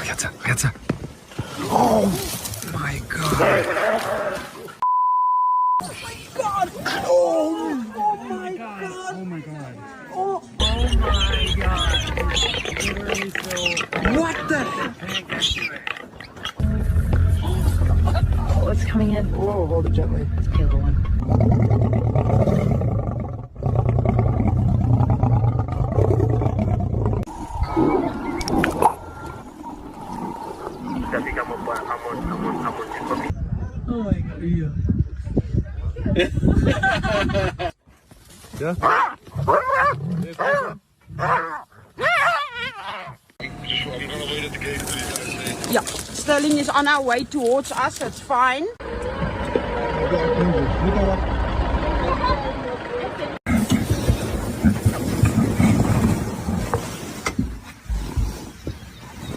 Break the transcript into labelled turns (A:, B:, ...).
A: Jetzt. Oh my God.
B: God! Oh my God!
A: Oh my God.
B: Oh,
A: My God. Literally so
B: what the heck?
C: Oh, it's coming in.
B: Whoa, hold it gently.
C: It's the other one.
B: Oh my God.
A: Ja?
B: Yeah, Sterling is on our way towards us. It's fine.
A: Moet al wat